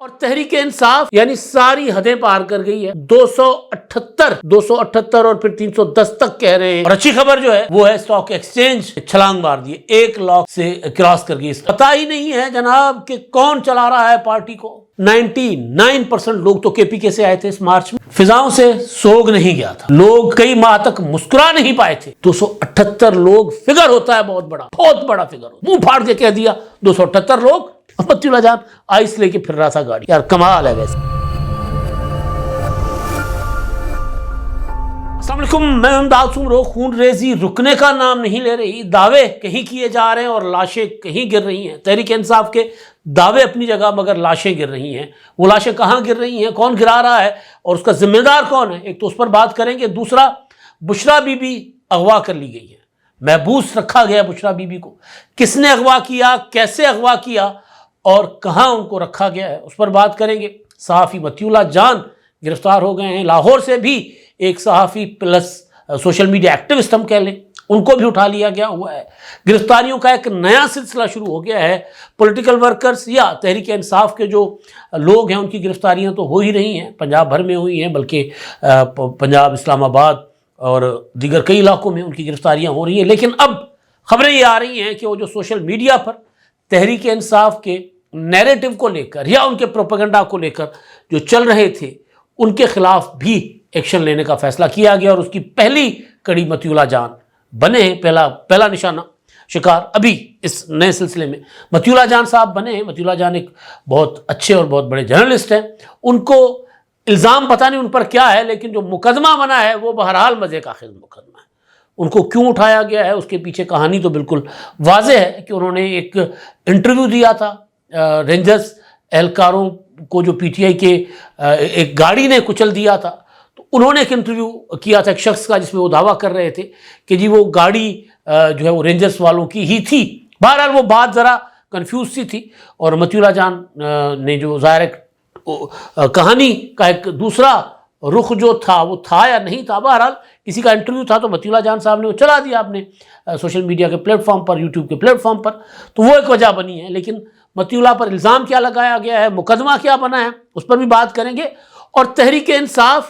اور تحریک انصاف یعنی ساری حدیں پار کر گئی ہے. 278 اور پھر 310 تک کہہ رہے ہیں. اور اچھی خبر جو ہے وہ ہے اسٹاک ایکسچینج چھلانگ مار دی, 1 لاکھ سے کراس کر گئی. پتہ ہی نہیں ہے جناب کہ کون چلا رہا ہے پارٹی کو. 99% لوگ تو KPK سے آئے تھے اس مارچ میں, فضاؤں سے سوگ نہیں گیا تھا, لوگ کئی ماہ تک مسکرا نہیں پائے تھے. 278 لوگ فگر ہوتا ہے, بہت بڑا فگر. منہ پھاڑ کے کہہ دیا 278 لوگ. متی اللہ جان آئس لے کے پھر رہا تھا گاڑی. یار کمال ہے ویسے. السلام علیکم, میں امداد سمرو. خون ریزی رکنے کا نام نہیں لے رہی. دعوے کہیں کیے جا رہے ہیں اور لاشیں کہیں گر رہی ہیں. تحریک انصاف کے دعوے اپنی جگہ مگر لاشیں گر رہی ہیں. وہ لاشیں کہاں گر رہی ہیں, کون گرا رہا ہے اور اس کا ذمہ دار کون ہے, ایک تو اس پر بات کریں گے. دوسرا, بشرا بی بی اغوا کر لی گئی ہے, محبوس رکھا گیا بشرا بی بی کو. کس نے اغوا کیا, کیسے اغوا کیا اور کہاں ان کو رکھا گیا ہے, اس پر بات کریں گے. صحافی متی اللہ جان گرفتار ہو گئے ہیں. لاہور سے بھی ایک صحافی پلس سوشل میڈیا ایکٹیوسٹ ہم کہہ لیں, ان کو بھی اٹھا لیا گیا ہوا ہے. گرفتاریوں کا ایک نیا سلسلہ شروع ہو گیا ہے. پولیٹیکل ورکرز یا تحریک انصاف کے جو لوگ ہیں ان کی گرفتاریاں تو ہو ہی رہی ہیں, پنجاب بھر میں ہوئی ہیں, بلکہ پنجاب, اسلام آباد اور دیگر کئی علاقوں میں ان کی گرفتاریاں ہو رہی ہیں. لیکن اب خبریں یہ آ رہی ہیں کہ وہ جو سوشل میڈیا پر تحریک انصاف کے نیریٹو کو لے کر یا ان کے پروپیگنڈا کو لے کر جو چل رہے تھے ان کے خلاف بھی ایکشن لینے کا فیصلہ کیا گیا. اور اس کی پہلی کڑی متی اللہ جان بنے ہیں, پہلا نشانہ شکار ابھی اس نئے سلسلے میں متی اللہ جان صاحب بنے ہیں. متی اللہ جان ایک بہت اچھے اور بہت بڑے جرنلسٹ ہیں. ان کو الزام پتہ نہیں ان پر کیا ہے, لیکن جو مقدمہ بنا ہے وہ بہرحال مزے کا خیز مقدمہ ہے. ان کو کیوں اٹھایا گیا ہے اس کے پیچھے کہانی تو بالکل واضح ہے کہ انہوں نے ایک انٹرویو دیا تھا رینجرز اہلکاروں کو, جو PTI کے ایک گاڑی نے کچل دیا تھا. تو انہوں نے ایک انٹرویو کیا تھا ایک شخص کا, جس میں وہ دعویٰ کر رہے تھے کہ جی وہ گاڑی جو ہے وہ رینجرز والوں کی ہی تھی. بہرحال وہ بات ذرا کنفیوز سی تھی, اور متی اللہ جان نے جو ظاہر کہانی کا ایک دوسرا رخ جو تھا وہ تھا یا نہیں تھا, بہرحال کسی کا انٹرویو تھا تو متی اللہ جان صاحب نے وہ چلا دیا اپنے سوشل میڈیا کے پلیٹ فارم پر, YouTube کے پلیٹ فارم پر. تو وہ ایک وجہ بنی ہے. لیکن متی اللہ پر الزام کیا لگایا گیا ہے, مقدمہ کیا بنا ہے, اس پر بھی بات کریں گے. اور تحریک انصاف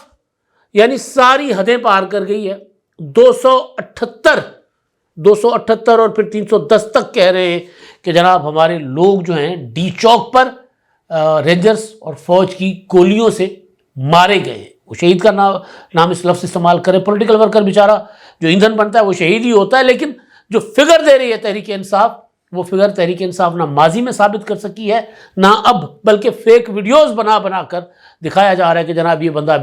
یعنی ساری حدیں پار کر گئی ہے. 278 اور پھر 310 تک کہہ رہے ہیں کہ جناب ہمارے لوگ جو ہیں ڈی چوک پر رینجرز اور فوج کی گولیوں سے مارے گئے ہیں. وہ شہید کا نام اس لفظ استعمال کرے. پولیٹیکل ورکر بیچارہ جو ایندھن بنتا ہے وہ شہید ہی ہوتا ہے, لیکن جو فگر دے رہی ہے تحریک انصاف, وہ فگر تحریک انصاف نہ ماضی میں ثابت کر سکی ہے نہ اب, بلکہ فیک ویڈیوز بنا کر دکھایا جا رہا ہے کہ جناب یہ بندہ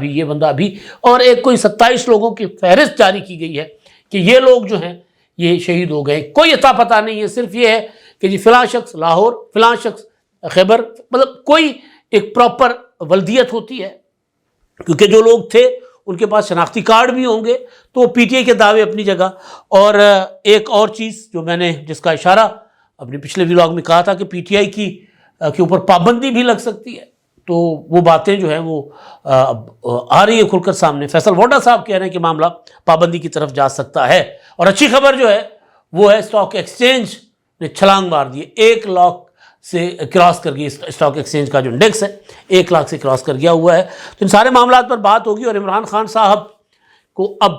بھی اور ایک کوئی 27 لوگوں کی فہرست جاری کی گئی ہے کہ یہ لوگ جو ہیں یہ شہید ہو گئے. کوئی اتا پتہ نہیں ہے, صرف یہ ہے کہ جی فلاں شخص لاہور, فلاں شخص خیبر, مطلب کوئی ایک پراپر ولدیت ہوتی ہے, کیونکہ جو لوگ تھے ان کے پاس شناختی کارڈ بھی ہوں گے. تو PTI کے دعوے اپنی جگہ. اور ایک اور چیز جو میں نے جس کا اشارہ اپنے پچھلے ولاگ میں کہا تھا کہ PTI کے اوپر پابندی بھی لگ سکتی ہے, تو وہ باتیں جو ہیں وہ آ رہی ہے کھل کر سامنے. فیصل ووڈا صاحب کہہ رہے ہیں کہ معاملہ پابندی کی طرف جا سکتا ہے. اور اچھی خبر جو ہے وہ ہے اسٹاک ایکسچینج نے چھلانگ مار دی, 1 لاکھ سے کراس کر گئی. اسٹاک ایکسچینج کا جو انڈیکس ہے 1 لاکھ سے کراس کر گیا ہوا ہے. تو ان سارے معاملات پر بات ہوگی. اور عمران خان صاحب کو اب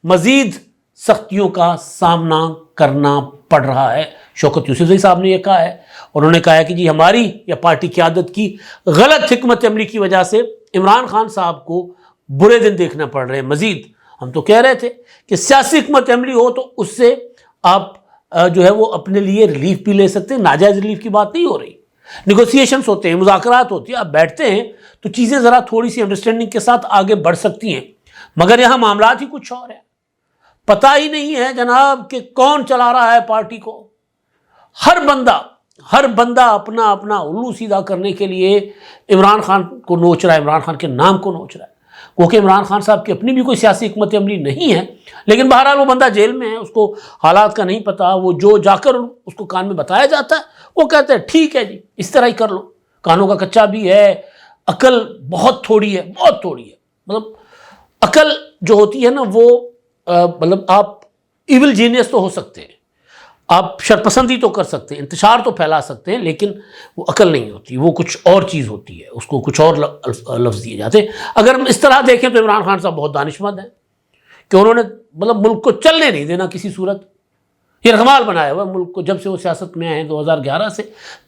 مزید سختیوں کا سامنا کرنا پڑ رہا ہے. شوکت یوسفزئی صاحب نے یہ کہا ہے, اور انہوں نے کہا ہے کہ جی ہماری یا پارٹی قیادت کی غلط حکمت عملی کی وجہ سے عمران خان صاحب کو برے دن دیکھنا پڑ رہے ہیں مزید. ہم تو کہہ رہے تھے کہ سیاسی حکمت عملی ہو تو اس سے آپ جو ہے وہ اپنے لیے ریلیف بھی لے سکتے ہیں. ناجائز ریلیف کی بات نہیں ہو رہی, نیگوسیشنز ہوتے ہیں, مذاکرات ہوتی ہیں, آپ بیٹھتے ہیں تو چیزیں ذرا تھوڑی سی انڈرسٹینڈنگ کے ساتھ آگے بڑھ سکتی ہیں. مگر یہاں معاملات ہی کچھ اور ہیں. پتہ ہی نہیں ہے جناب کہ کون چلا رہا ہے پارٹی کو. ہر بندہ اپنا الو سیدھا کرنے کے لیے عمران خان کو نوچ رہا ہے, عمران خان کے نام کو نوچ رہا ہے. کیونکہ عمران خان صاحب کی اپنی بھی کوئی سیاسی حکمت عملی نہیں ہے, لیکن بہرحال وہ بندہ جیل میں ہے, اس کو حالات کا نہیں پتا. وہ جو جا کر اس کو کان میں بتایا جاتا ہے وہ کہتے ہیں ٹھیک ہے جی اس طرح ہی کر لو. کانوں کا کچا بھی ہے, عقل بہت تھوڑی ہے. مطلب عقل جو ہوتی ہے نا وہ مطلب آپ ایول جینیس تو ہو سکتے ہیں, آپ شرپسندی تو کر سکتے ہیں، انتشار تو پھیلا سکتے ہیں، لیکن وہ عقل نہیں ہوتی، وہ کچھ اور چیز ہوتی ہے، اس کو کچھ اور لفظ دیے جاتے ہیں۔ اگر ہم اس طرح دیکھیں تو عمران خان صاحب بہت دانشمند ہیں کہ انہوں نے مطلب ملک کو چلنے نہیں دینا کسی صورت، یہ رغمال بنایا ہوا ملک کو۔ جب سے وہ سیاست میں آئے ہیں 2011 سے،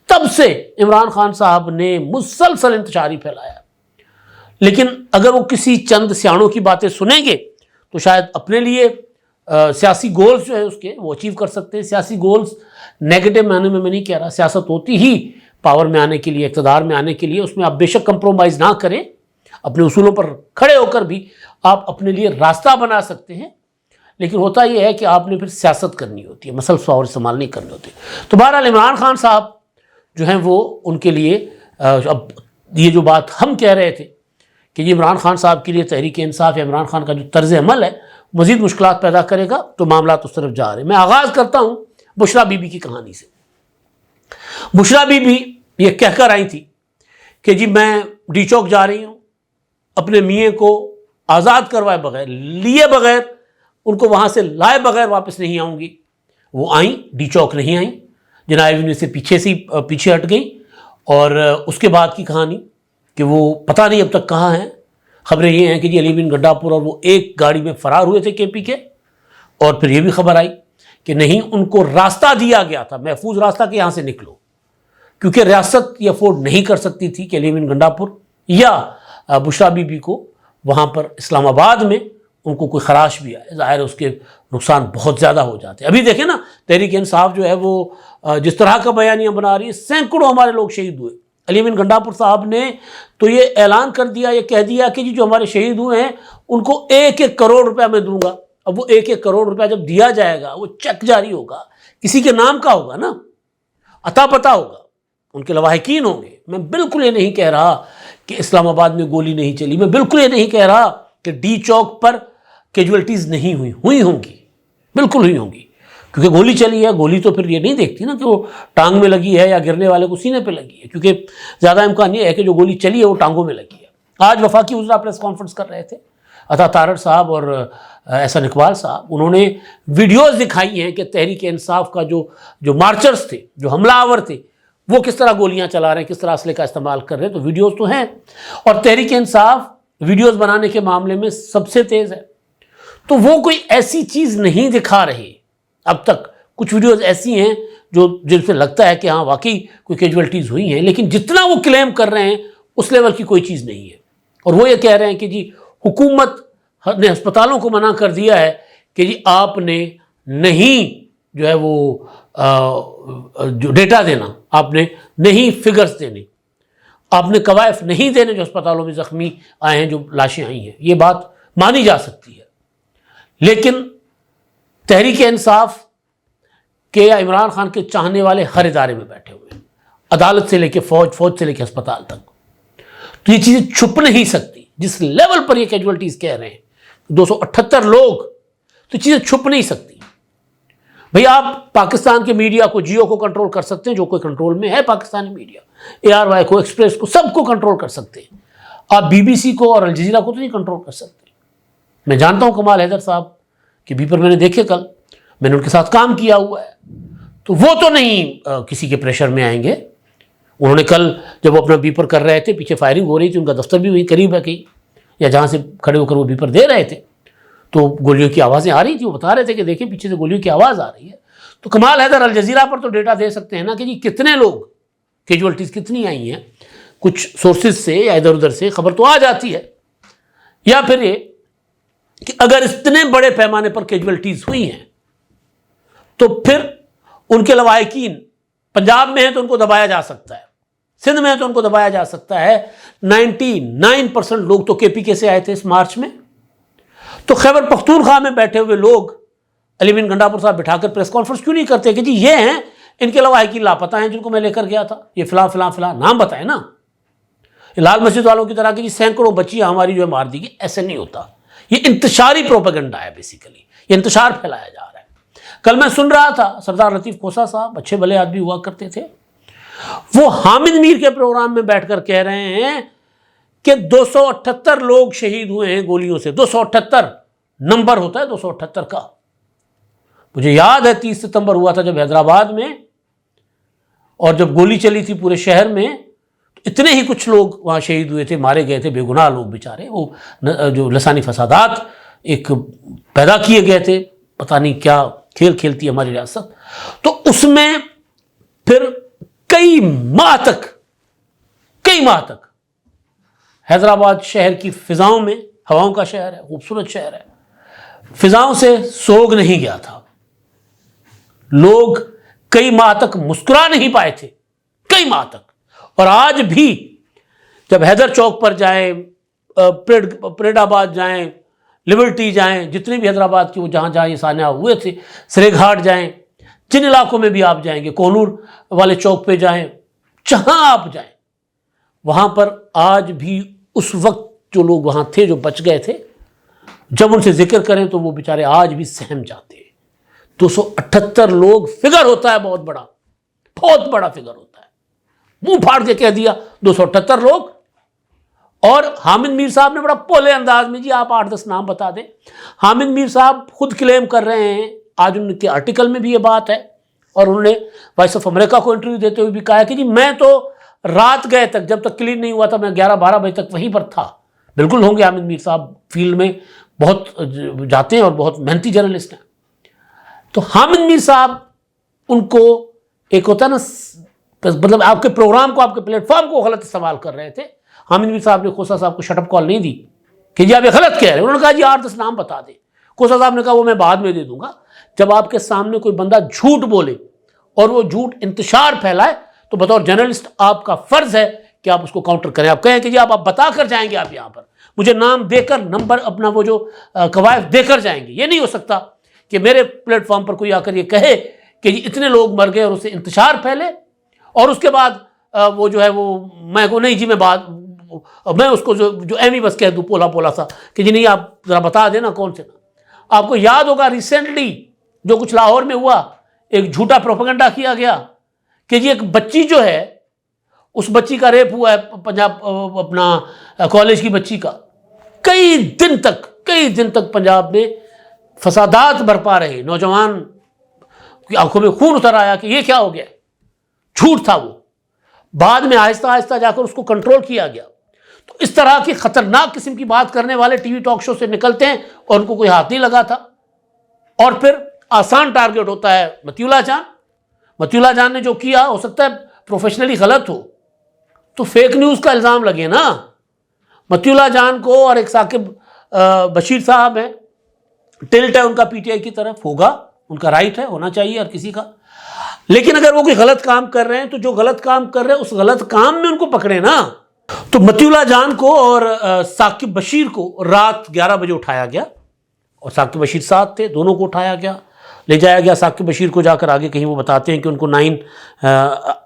تب سے عمران خان صاحب نے مسلسل انتشاری پھیلایا، لیکن اگر وہ کسی چند سیاحوں کی باتیں سنیں گے تو شاید اپنے لیے سیاسی گولز جو ہے اس کے وہ اچیو کر سکتے ہیں۔ سیاسی گولز نیگیٹو معنی میں نہیں کہہ رہا، سیاست ہوتی ہی پاور میں آنے کے لیے، اقتدار میں آنے کے لیے، اس میں آپ بے شک کمپرومائز نہ کریں، اپنے اصولوں پر کھڑے ہو کر بھی آپ اپنے لیے راستہ بنا سکتے ہیں، لیکن ہوتا یہ ہے کہ آپ نے پھر سیاست کرنی ہوتی ہے، مسل سوار استعمال نہیں کرنی ہوتی۔ تو بہرحال عمران خان صاحب جو ہیں وہ ان کے لیے اب یہ جو بات ہم کہہ رہے تھے کہ یہ عمران خان صاحب کے لیے تحریک انصاف یا عمران خان کا جو طرز عمل ہے مزید مشکلات پیدا کرے گا، تو معاملات اس طرف جا رہے ہیں۔ میں آغاز کرتا ہوں بشرا بی بی کی کہانی سے۔ بشرا بی بی یہ کہہ کر آئی تھی کہ جی میں ڈی چوک جا رہی ہوں، اپنے میاں کو آزاد کروائے بغیر، لیے بغیر، ان کو وہاں سے لائے بغیر واپس نہیں آؤں گی۔ وہ آئیں، ڈی چوک نہیں آئیں، جناب ایونیو سے پیچھے ہٹ گئیں، اور اس کے بعد کی کہانی کہ وہ پتہ نہیں اب تک کہاں ہیں۔ خبریں یہ ہیں کہ جی علی بن گڈا پور اور وہ ایک گاڑی میں فرار ہوئے تھے کے پی کے، اور پھر یہ بھی خبر آئی کہ نہیں، ان کو راستہ دیا گیا تھا، محفوظ راستہ کہ یہاں سے نکلو، کیونکہ ریاست یہ افورڈ نہیں کر سکتی تھی کہ علی بن گڈا پور یا بشرا بی بی کو وہاں پر اسلام آباد میں ان کو کوئی خراش بھی آئے، ظاہر ہے اس کے نقصان بہت زیادہ ہو جاتے ہیں۔ ابھی دیکھیں نا تحریک انصاف جو ہے وہ جس طرح کا بیانیہ بنا رہی ہے، سینکڑوں ہمارے لوگ شہید ہوئے۔ علی بن گنڈا پور صاحب نے تو یہ اعلان کر دیا، یہ کہہ دیا کہ جی جو ہمارے شہید ہوئے ہیں ان کو 1-1 کروڑ روپیہ میں دوں گا۔ اب وہ 1-1 کروڑ روپیہ جب دیا جائے گا، وہ چیک جاری ہوگا، کسی کے نام کا ہوگا نا، عطا پتہ ہوگا، ان کے لواحقین ہوں گے۔ میں بالکل یہ نہیں کہہ رہا کہ اسلام آباد میں گولی نہیں چلی، میں بالکل یہ نہیں کہہ رہا کہ ڈی چوک پر کیجولٹیز نہیں ہوئی ہوں گی، بالکل ہوئی ہوں گی، کیونکہ گولی چلی ہے۔ گولی تو پھر یہ نہیں دیکھتی نا کہ وہ ٹانگ میں لگی ہے یا گرنے والے کو سینے پہ لگی ہے، کیونکہ زیادہ امکان یہ ہے کہ جو گولی چلی ہے وہ ٹانگوں میں لگی ہے۔ آج وفاقی وزراء پریس کانفرنس کر رہے تھے، عطا تارڑ صاحب اور احسن اقبال صاحب، انہوں نے ویڈیوز دکھائی ہیں کہ تحریک انصاف کا جو مارچرز تھے، جو حملہ آور تھے، وہ کس طرح گولیاں چلا رہے ہیں، کس طرح اسلحے کا استعمال کر رہے ہیں، تو ویڈیوز تو ہیں۔ اور تحریک انصاف ویڈیوز بنانے کے معاملے میں سب سے تیز ہے، تو وہ کوئی ایسی چیز نہیں دکھا رہے اب تک۔ کچھ ویڈیوز ایسی ہیں جن سے لگتا ہے کہ ہاں واقعی کوئی کیجولٹیز ہوئی ہیں، لیکن جتنا وہ کلیم کر رہے ہیں اس لیول کی کوئی چیز نہیں ہے۔ اور وہ یہ کہہ رہے ہیں کہ جی حکومت نے ہسپتالوں کو منع کر دیا ہے کہ جی آپ نے نہیں جو ہے وہ جو ڈیٹا دینا، آپ نے نہیں فگرز دینے، آپ نے کوائف نہیں دینے جو ہسپتالوں میں زخمی آئے ہیں، جو لاشیں آئی ہیں۔ یہ بات مانی جا سکتی ہے، لیکن تحریک انصاف کے یا عمران خان کے چاہنے والے ہر ادارے میں بیٹھے ہوئے ہیں، عدالت سے لے کے فوج سے لے کے ہسپتال تک، تو یہ چیزیں چھپ نہیں سکتی۔ جس لیول پر یہ کیجولٹیز کہہ رہے ہیں 278 لوگ، تو چیزیں چھپ نہیں سکتی۔ بھئی آپ پاکستان کے میڈیا کو، جیو کو کنٹرول کر سکتے ہیں، جو کوئی کنٹرول میں ہے پاکستانی میڈیا، ARY کو، ایکسپریس کو، سب کو کنٹرول کر سکتے ہیں۔ آپ BBC کو اور الجزیرہ کو تو نہیں کنٹرول کر سکتے۔ میں جانتا ہوں کمال حیدر صاحب کہ بیپر میں نے دیکھے، کل میں نے ان کے ساتھ کام کیا ہوا ہے، تو وہ تو نہیں کسی کے پریشر میں آئیں گے۔ انہوں نے کل جب وہ اپنا بیپر کر رہے تھے، پیچھے فائرنگ ہو رہی تھی، ان کا دفتر بھی وہیں قریب ہے کہیں، یا جہاں سے کھڑے ہو کر وہ بیپر دے رہے تھے، تو گولیوں کی آوازیں آ رہی تھیں۔ وہ بتا رہے تھے کہ دیکھیں پیچھے سے گولیوں کی آواز آ رہی ہے۔ تو کمال حیدر الجزیرہ پر تو ڈیٹا دے سکتے ہیں نا کہ جی کتنے لوگ، کیجولٹیز کتنی آئی ہیں، کچھ سورسز سے یا ادھر ادھر سے خبر تو آ جاتی ہے۔ یا پھر یہ کہ اگر اتنے بڑے پیمانے پر کیجولٹیز ہوئی ہیں تو پھر ان کے لواحقین پنجاب میں ہیں تو ان کو دبایا جا سکتا ہے، سندھ میں ہے تو ان کو دبایا جا سکتا ہے۔ 99% لوگ تو KPK سے آئے تھے اس مارچ میں، تو خیبر پختونخوا میں بیٹھے ہوئے لوگ علی بن گنڈا پور صاحب بٹھا کر پریس کانفرنس کیوں نہیں کرتے کہ جی یہ ہیں، ان کے لواحقین لاپتہ ہیں جن کو میں لے کر گیا تھا، یہ فلاں فلاں فلاں نام بتائیں نا۔ لال مسجد والوں کی طرح کہ جی سینکڑوں بچیاں ہماری جو ہے مار دی گئی، ایسے نہیں ہوتا۔ یہ انتشاری پروپیگنڈا ہے، بیسیکلی یہ انتشار پھیلایا جا رہا ہے۔ کل میں سن رہا تھا سردار لطیف کھوسہ صاحب، اچھے بھلے آدمی ہوا کرتے تھے، وہ حامد میر کے پروگرام میں بیٹھ کر کہہ رہے ہیں کہ 278 لوگ شہید ہوئے ہیں گولیوں سے۔ 278 نمبر ہوتا ہے 278 کا، مجھے یاد ہے 30 ستمبر ہوا تھا جب حیدرآباد میں، اور جب گولی چلی تھی پورے شہر میں، تو اتنے ہی کچھ لوگ وہاں شہید ہوئے تھے، مارے گئے تھے، بے گناہ لوگ بیچارے، وہ جو لسانی فسادات ایک پیدا کیے گئے تھے، پتہ نہیں کیا کھیل کھیلتی ہے ہماری ریاست۔ تو اس میں پھر کئی ماہ تک حیدرآباد شہر کی فضاؤں میں، ہواؤں کا شہر ہے، خوبصورت شہر ہے، فضاؤں سے سوگ نہیں گیا تھا، لوگ کئی ماہ تک مسکرا نہیں پائے تھے، کئی ماہ تک۔ اور آج بھی جب حیدر چوک پر جائیں، پریڈ آباد جائیں، لبرٹی جائیں، جتنے بھی حیدرآباد کے وہ جہاں جہاں یہ سانحہ ہوئے تھے، سرے گھاٹ جائیں، جن علاقوں میں بھی آپ جائیں گے، کونور والے چوک پہ جائیں، جہاں آپ جائیں، وہاں پر آج بھی اس وقت جو لوگ وہاں تھے، جو بچ گئے تھے، جب ان سے ذکر کریں تو وہ بیچارے آج بھی سہم جاتے ہیں۔ 278 لوگ فگر ہوتا ہے، بہت بڑا فگر ہوتا ہے، منہ پھاڑ کے کہہ دیا 278 لوگ۔ اور حامد میر صاحب نے بڑا پولے انداز میں، جی آپ 8-10 نام بتا دیں۔ حامد میر صاحب خود کلیم کر رہے ہیں، آج ان کے آرٹیکل میں بھی یہ بات ہے، اور انہوں نے وائس آف امریکہ کو انٹرویو دیتے ہوئے بھی کہا ہے کہ جی میں تو رات گئے تک، جب تک کلین نہیں ہوا تھا، میں 11-12 بجے تک وہیں پر تھا۔ بالکل ہوں گے، حامد میر صاحب فیلڈ میں بہت جاتے ہیں اور بہت محنتی جرنلسٹ ہیں۔ تو حامد میر صاحب ان کو ایک ہوتا ہے نا، مطلب آپ کے پروگرام کو، آپ کے پلیٹ فارم کو غلط استعمال کر رہے تھے۔ حامد میر صاحب نے کھوسا صاحب کو شٹ اپ کال نہیں دی کہ جی آپ یہ غلط کہہ رہے ہیں، انہوں نے کہا جی 8-10 نام بتا دیں۔ کھوسا صاحب نے کہا وہ میں بعد میں دے دوں گا۔ جب آپ کے سامنے کوئی بندہ جھوٹ بولے اور وہ جھوٹ انتشار پھیلائے تو بطور جرنلسٹ آپ کا فرض ہے کہ آپ اس کو کاؤنٹر کریں۔ آپ کہیں کہ جی آپ بتا کر جائیں گے، آپ یہاں پر مجھے نام دے کر، نمبر اپنا وہ جو قوائف دے کر جائیں گے۔ یہ نہیں ہو سکتا کہ میرے پلیٹ فارم پر کوئی آ کر یہ کہے کہ جی اتنے لوگ مر گئے اور اسے انتشار پھیلے، اور اس کے بعد وہ جو ہے وہ میں کو نہیں جی میں اس کو جو ایمی بس کہہ دوں پولا سا کہ جی نہیں آپ ذرا بتا دینا کون سے نا۔ آپ کو یاد ہوگا ریسنٹلی جو کچھ لاہور میں ہوا، ایک جھوٹا پروپیگنڈا کیا گیا کہ جی ایک بچی جو ہے، اس بچی کا ریپ ہوا ہے پنجاب، اپنا کالج کی بچی کا۔ کئی دن تک پنجاب میں فسادات برپا رہے، نوجوان کی آنکھوں میں خون اتر آیا کہ یہ کیا ہو گیا، جھوٹ تھا وہ۔ بعد میں آہستہ آہستہ جا کر اس کو کنٹرول کیا گیا۔ تو اس طرح کی خطرناک قسم کی بات کرنے والے ٹی وی ٹاک شو سے نکلتے ہیں اور ان کو کوئی ہاتھ نہیں لگا تھا۔ اور پھر آسان ٹارگٹ ہوتا ہے مطیع اللہ جان نے جو کیا، ہو سکتا ہے پروفیشنلی غلط ہو، تو فیک نیوز کا الزام لگے نا مطیع اللہ جان کو۔ اور ایک ثاقب بشیر صاحب ہیں، ٹلٹ ہے ان کا پی ٹی آئی کی طرف، ہوگا، ان کا رائٹ ہے، ہونا چاہیے ہر کسی کا۔ لیکن اگر وہ کوئی غلط کام کر رہے ہیں تو جو غلط کام کر رہے ہیں اس غلط کام میں ان کو پکڑے نا۔ تو مطیع اللہ جان کو اور ثاقب بشیر کو رات 11 بجے اٹھایا گیا، اور ثاقب بشیر ساتھ تھے، دونوں کو اٹھایا گیا، لے جایا گیا۔ ثاقب بشیر کو جا کر آگے کہیں وہ بتاتے ہیں کہ ان کو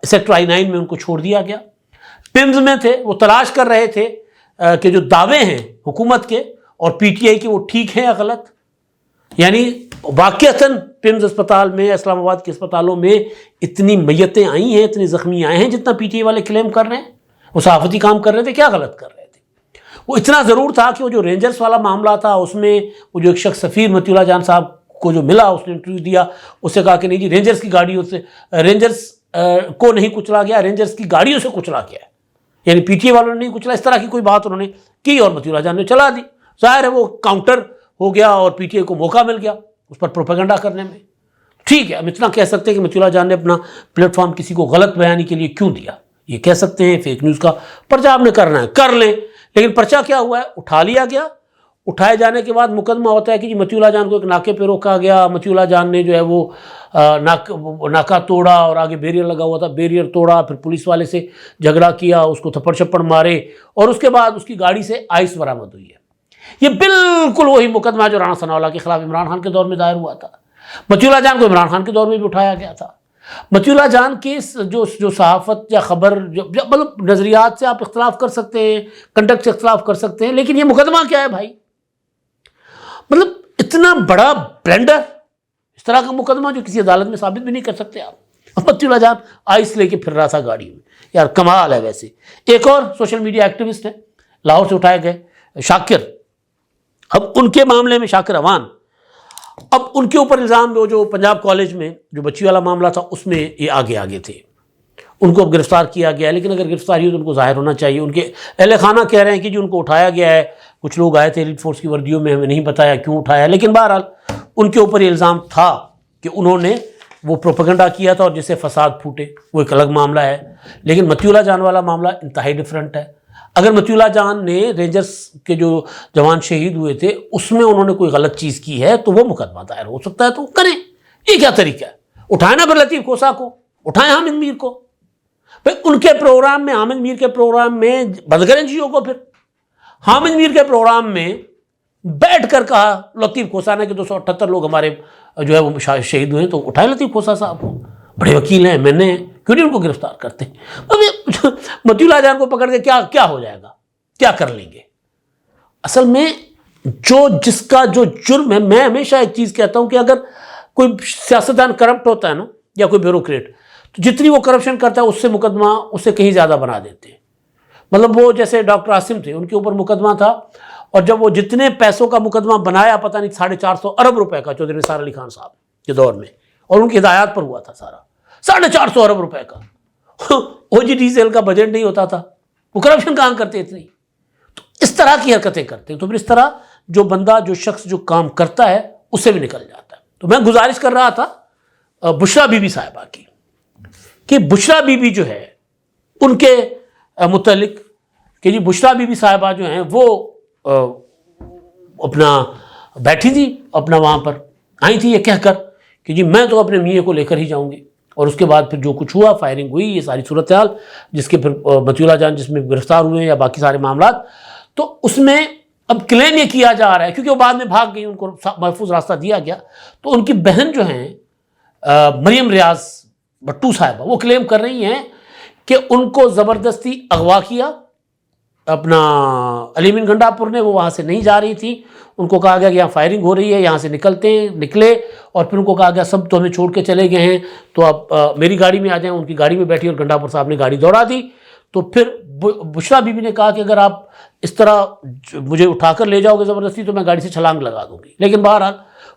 سیکٹر I-9 میں ان کو چھوڑ دیا گیا۔ پمز میں تھے، وہ تلاش کر رہے تھے کہ جو دعوے ہیں حکومت کے اور پی ٹی آئی کے وہ ٹھیک ہیں یا غلط۔ یعنی واقعتاً پمز اسپتال میں، اسلام آباد کے اسپتالوں میں اتنی میتیں آئی ہیں، اتنی زخمی آئے ہیں جتنا پی ٹی آئی والے کلیم کر رہے ہیں۔ وہ صحافتی کام کر رہے تھے، کیا غلط کر رہے تھے؟ وہ اتنا ضرور تھا کہ وہ جو رینجرز والا معاملہ تھا، اس میں وہ جو ایک شخص سفیر مطیع اللہ جان صاحب کو جو ملا، اس نے انٹرویو دیا، اس سے کہا کہ نہیں جی رینجرز کی گاڑیوں سے، رینجرز کو نہیں کچلا گیا، رینجرز کی گاڑیوں سے کچلا گیا ہے، یعنی پی ٹی آئی والوں نے نہیں کچلا، اس طرح کی کوئی بات انہوں نے کی اور مطیع اللہ جان نے چلا دی۔ ظاہر ہے وہ کاؤنٹر ہو گیا اور پی ٹی آئی کو موقع مل گیا اس پر پروپیگنڈا کرنے میں۔ ٹھیک ہے، ہم اتنا کہہ سکتے ہیں کہ مطیع اللہ جان نے اپنا پلیٹ فارم کسی کو غلط بیانی کے لیے کیوں دیا، یہ کہہ سکتے ہیں۔ فیک نیوز کا پرچہ آپ نے کرنا ہے کر لیں، لیکن پرچہ کیا ہوا ہے، اٹھا لیا گیا۔ اٹھائے جانے کے بعد مقدمہ ہوتا ہے کہ جی مطیع اللہ جان کو ایک ناکے پہ روکا گیا، مطیع اللہ جان نے جو ہے وہ ناکہ توڑا اور آگے بیریئر لگا ہوا تھا، بیریئر توڑا، پھر پولیس والے سے جھگڑا کیا، اس کو تھپڑ چھپڑ مارے، اور اس کے بعد اس کی گاڑی سے آئس برآمد ہوئی ہے۔ یہ بالکل وہی مقدمہ جو رانا ثناء اللہ کے خلاف عمران خان کے دور میں دائر ہوا تھا۔ مطیع اللہ جان کو عمران خان کے دور میں بھی اٹھایا گیا تھا۔ مطیع اللہ جان کی جو صحافت یا خبر، مطلب نظریات سے آپ اختلاف کر سکتے ہیں، کنڈکٹ سے اختلاف کر سکتے ہیں، لیکن یہ مقدمہ کیا ہے بھائی؟ مطلب اتنا بڑا بلنڈر، اس طرح کا مقدمہ جو کسی عدالت میں ثابت بھی نہیں کر سکتے آپ۔ مطیع اللہ جان آئس لے کے پھر رہا تھا گاڑی میں، یار کمال ہے۔ ویسے ایک اور سوشل میڈیا ایکٹیوسٹ ہیں، لاہور سے اٹھائے گئے، شاکر۔ اب ان کے معاملے میں شاکر اوان، اب ان کے اوپر الزام وہ جو پنجاب کالج میں جو بچی والا معاملہ تھا اس میں یہ آگے تھے، ان کو اب گرفتار کیا گیا، لیکن اگر گرفتاری ہو تو ان کو ظاہر ہونا چاہیے. ان کے اہل خانہ کہہ رہے ہیں کہ جی ان کو اٹھایا گیا ہے، کچھ لوگ آئے تھے ایلیٹ فورس کی وردیوں میں، ہمیں نہیں بتایا کیوں اٹھایا، لیکن بہرحال ان کے اوپر یہ الزام تھا کہ انہوں نے وہ پروپیگنڈا کیا تھا اور جس سے فساد پھوٹے، وہ ایک الگ معاملہ ہے. لیکن مطیع اللہ جان والا معاملہ انتہائی ڈفرینٹ ہے. اگر مطیع اللہ جان نے رینجرز کے جو جوان شہید ہوئے تھے اس میں انہوں نے کوئی غلط چیز کی ہے تو وہ مقدمہ دائر ہو سکتا ہے، تو کریں. یہ کیا طریقہ ہے؟ اٹھائیں نا پھر لطیف کھوسہ کو، اٹھائیں حامد میر کو. بھائی ان کے پروگرام میں، حامد میر کے پروگرام میں بند کریں جیو کو. پھر حامد میر کے پروگرام میں بیٹھ کر کہا لطیف کھوسہ نے کہ 278 لوگ ہمارے جو ہے وہ شہید ہوئے ہیں، تو اٹھائے لطیف کھوسہ صاحب کو، بڑے وکیل ہیں، میں نے کیوں نہیں ان کو گرفتار کرتے؟ مطیع اللہ جان کو پکڑ کے کیا ہو جائے گا، کیا کر لیں گے؟ اصل میں جس کا جو جرم ہے، میں ہمیشہ ایک چیز کہتا ہوں کہ اگر کوئی سیاستدان کرپٹ ہوتا ہے نا یا کوئی بیوروکریٹ، تو جتنی وہ کرپشن کرتا ہے اس سے مقدمہ اس سے کہیں زیادہ بنا دیتے ہیں. مطلب وہ جیسے ڈاکٹر عاصم تھے، ان کے اوپر مقدمہ تھا، اور جب وہ جتنے پیسوں کا مقدمہ بنایا، پتہ نہیں 450 ارب روپے کا چودھری نثار علی خان صاحب کے دور میں، اور ان کی ہدایات پر ہوا تھا سارا، 450 ارب روپے کا. او جی ڈی سیل کا بجٹ نہیں ہوتا تھا، وہ کرپشن کہاں کرتے اتنی. تو اس طرح کی حرکتیں کرتے ہیں، تو پھر اس طرح جو بندہ جو شخص جو کام کرتا ہے اس سے بھی نکل جاتا ہے. تو میں گزارش کر رہا تھا بشریٰ بی بی صاحبہ کی کہ بشریٰ بی بی جو ہے ان کے متعلق کہ جی بشریٰ بی بی صاحبہ جو ہیں وہ اپنا بیٹھی تھی، اپنا وہاں پر آئی تھی یہ کہہ کر کہ جی میں تو اپنے میاں کو لے کر ہی جاؤں گی. اور اس کے بعد پھر جو کچھ ہوا، فائرنگ ہوئی، یہ ساری صورتحال جس کے پھر مطیع اللہ جان جس میں گرفتار ہوئے یا باقی سارے معاملات، تو اس میں اب کلیم یہ کیا جا رہا ہے کیونکہ وہ بعد میں بھاگ گئی، ان کو محفوظ راستہ دیا گیا. تو ان کی بہن جو ہیں مریم ریاض بٹو صاحبہ، وہ کلیم کر رہی ہیں کہ ان کو زبردستی اغوا کیا اپنا علی امین گنڈا پور نے. وہ وہاں سے نہیں جا رہی تھی، ان کو کہا گیا کہ یہاں فائرنگ ہو رہی ہے، یہاں سے نکلے، اور پھر ان کو کہا گیا سب تو ہمیں چھوڑ کے چلے گئے ہیں تو آپ میری گاڑی میں آ جائیں. ان کی گاڑی میں بیٹھی اور گنڈا پور صاحب نے گاڑی دوڑا دی. تو پھر بشریٰ بی بی نے کہا کہ اگر آپ اس طرح مجھے اٹھا کر لے جاؤ گے زبردستی تو میں گاڑی سے چھلانگ لگا دوں گی. لیکن بہرحال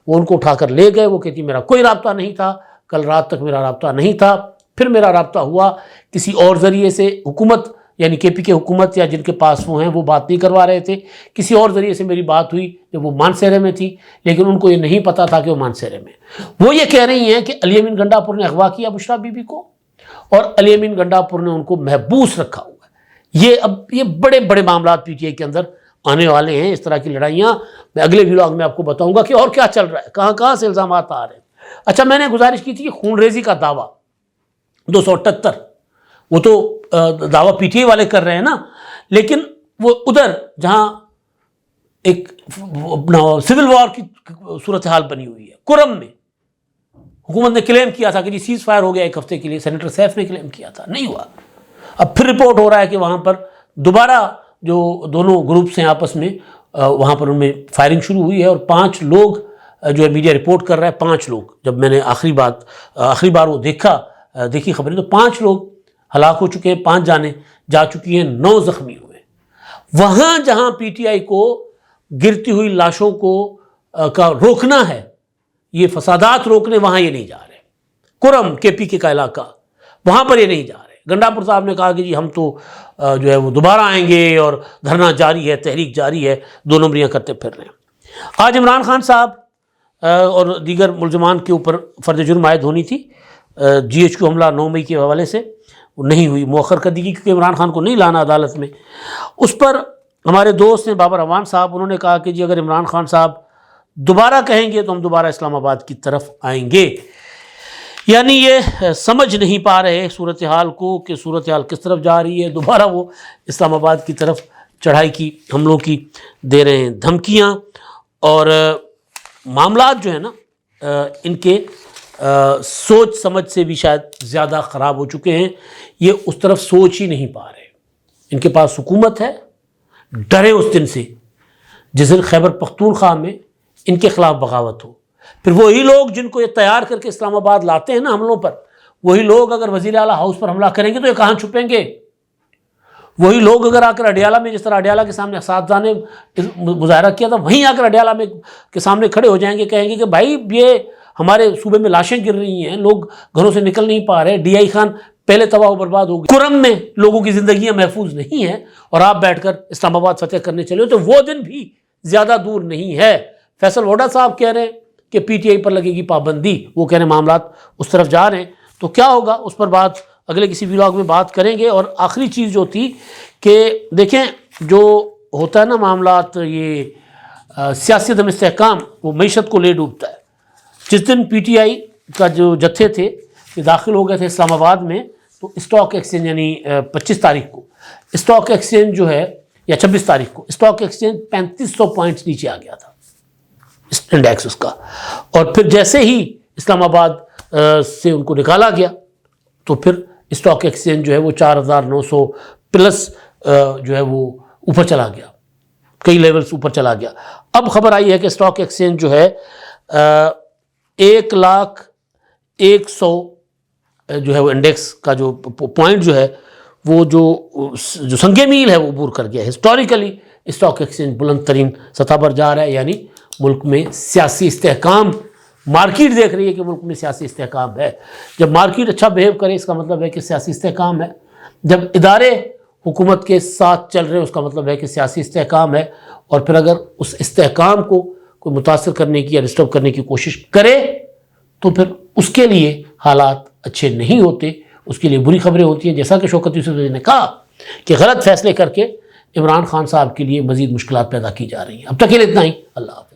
وہ ان کو اٹھا کر لے گئے. وہ کہتی میرا کوئی رابطہ نہیں تھا، کل رات تک میرا رابطہ نہیں تھا. پھر میرا رابطہ ہوا کسی اور ذریعے سے، حکومت یعنی کے پی کے حکومت یا جن کے پاس وہ ہیں وہ بات نہیں کروا رہے تھے، کسی اور ذریعے سے میری بات ہوئی جب وہ مانسہرے میں تھی، لیکن ان کو یہ نہیں پتا تھا کہ وہ مانسہرے میں. وہ یہ کہہ رہی ہیں کہ علی امین گنڈا پور نے اغوا کیا بشریٰ بی بی کو، اور علی امین گنڈا پور نے ان کو محبوس رکھا ہوا ہے. یہ بڑے بڑے معاملات پی ٹی آئی کے اندر آنے والے ہیں. اس طرح کی لڑائیاں میں اگلے ولاگ میں آپ کو بتاؤں گا کہ اور کیا چل رہا ہے، کہاں سے الزامات آ رہے ہیں. اچھا، میں نے گزارش کی تھی کہ خون ریزی کا دعویٰ 278، وہ تو دعویٰ پی ٹی آئی والے کر رہے ہیں نا، لیکن وہ ادھر جہاں ایک اپنا سول وار کی صورتحال بنی ہوئی ہے، کرم میں حکومت نے کلیم کیا تھا کہ جی سیز فائر ہو گیا 1 ہفتے کے لیے، سینیٹر سیف نے کلیم کیا تھا، نہیں ہوا. اب پھر رپورٹ ہو رہا ہے کہ وہاں پر دوبارہ جو دونوں گروپس ہیں آپس میں، وہاں پر ان میں فائرنگ شروع ہوئی ہے، اور 5 لوگ جو ہے میڈیا رپورٹ کر رہا ہے، 5 لوگ. جب میں نے آخری بار وہ دیکھی خبریں تو 5 لوگ ہلاک ہو چکے ہیں، 5 جانیں جا چکی ہیں، 9 زخمی ہوئے. وہاں جہاں پی ٹی آئی کو گرتی ہوئی لاشوں کو کا روکنا ہے، یہ فسادات روکنے، وہاں یہ نہیں جا رہے. کرم کے پی کے کا علاقہ، وہاں پر یہ نہیں جا رہے. گنڈا پور صاحب نے کہا کہ جی ہم تو جو ہے وہ دوبارہ آئیں گے، اور دھرنا جاری ہے، تحریک جاری ہے، 2 نمبریاں کرتے پھر رہے ہیں. آج عمران خان صاحب اور دیگر ملزمان کے اوپر فرد جرم عائد ہونی تھی. جی ایچ کیو حملہ 9 مئی کے حوالے سے وہ نہیں ہوئی، مؤخر کر دی گئی کیونکہ عمران خان کو نہیں لانا عدالت میں. اس پر ہمارے دوست ہیں بابر اعوان صاحب، انہوں نے کہا کہ جی اگر عمران خان صاحب دوبارہ کہیں گے تو ہم دوبارہ اسلام آباد کی طرف آئیں گے. یعنی یہ سمجھ نہیں پا رہے صورتحال کو کہ صورتحال کس طرف جا رہی ہے. دوبارہ وہ اسلام آباد کی طرف چڑھائی کی، حملوں کی دے رہے ہیں دھمکیاں. اور معاملات جو ہیں نا ان کے سوچ سمجھ سے بھی شاید زیادہ خراب ہو چکے ہیں. یہ اس طرف سوچ ہی نہیں پا رہے. ان کے پاس حکومت ہے، ڈرے اس دن سے جس دن خیبر پختونخوا میں ان کے خلاف بغاوت ہو. پھر وہی لوگ جن کو یہ تیار کر کے اسلام آباد لاتے ہیں نا حملوں پر، وہی لوگ اگر وزیر اعلیٰ ہاؤس پر حملہ کریں گے تو یہ کہاں چھپیں گے؟ وہی لوگ اگر آ کر اڈیالہ میں، جس طرح اڈیالہ کے سامنے اساتذہ نے مظاہرہ کیا تھا، وہیں آ کر اڈیالہ میں کے سامنے کھڑے ہو جائیں گے، کہیں گے کہ بھائی یہ ہمارے صوبے میں لاشیں گر رہی ہیں، لوگ گھروں سے نکل نہیں پا رہے، ڈی آئی خان پہلے تباہ و برباد ہو گئی، کرم میں لوگوں کی زندگیاں محفوظ نہیں ہیں، اور آپ بیٹھ کر اسلام آباد فتح کرنے چلے ہو، تو وہ دن بھی زیادہ دور نہیں ہے۔ فیصل ووڈا صاحب کہہ رہے ہیں کہ پی ٹی آئی پر لگے گی پابندی، وہ کہہ رہے ہیں معاملات اس طرف جا رہے ہیں، تو کیا ہوگا اس پر بات اگلے کسی ولاگ میں بات کریں گے۔ اور آخری چیز جو تھی کہ دیکھیں جو ہوتا ہے نا معاملات، یہ سیاسی عدم استحکام وہ معیشت کو لے ڈوبتا ہے۔ جس دن پی ٹی آئی کا جو جتھے تھے یہ داخل ہو گئے تھے اسلام آباد میں، تو اسٹاک ایکسچینج یعنی 25 تاریخ کو اسٹاک ایکسچینج جو ہے، یا 26 تاریخ کو اسٹاک ایکسچینج 3500 پوائنٹس نیچے آ گیا تھا انڈیکس اس کا، اور پھر جیسے ہی اسلام آباد سے ان کو نکالا گیا تو پھر اسٹاک ایکسچینج جو ہے وہ 4900 پلس جو ہے وہ اوپر چلا گیا، کئی لیولز اوپر چلا گیا۔ اب خبر آئی ہے کہ اسٹاک ایکسچینج جو ہے 1,01,000 جو ہے وہ انڈیکس کا جو پوائنٹ جو ہے وہ جو سنگ میل ہے وہ عبور کر گیا ہے۔ ہسٹوریکلی اسٹاک ایکسچینج بلند ترین سطح پر جا رہا ہے، یعنی ملک میں سیاسی استحکام، مارکیٹ دیکھ رہی ہے کہ ملک میں سیاسی استحکام ہے۔ جب مارکیٹ اچھا بیہیو کرے اس کا مطلب ہے کہ سیاسی استحکام ہے، جب ادارے حکومت کے ساتھ چل رہے ہیں اس کا مطلب ہے کہ سیاسی استحکام ہے، اور پھر اگر اس استحکام کو کوئی متاثر کرنے کی یا ڈسٹرب کرنے کی کوشش کرے تو پھر اس کے لیے حالات اچھے نہیں ہوتے، اس کے لیے بری خبریں ہوتی ہیں، جیسا کہ شوکت یوسف نے کہا کہ غلط فیصلے کر کے عمران خان صاحب کے لیے مزید مشکلات پیدا کی جا رہی ہیں۔ اب تک کے لیے اتنا ہی، اللہ حافظ۔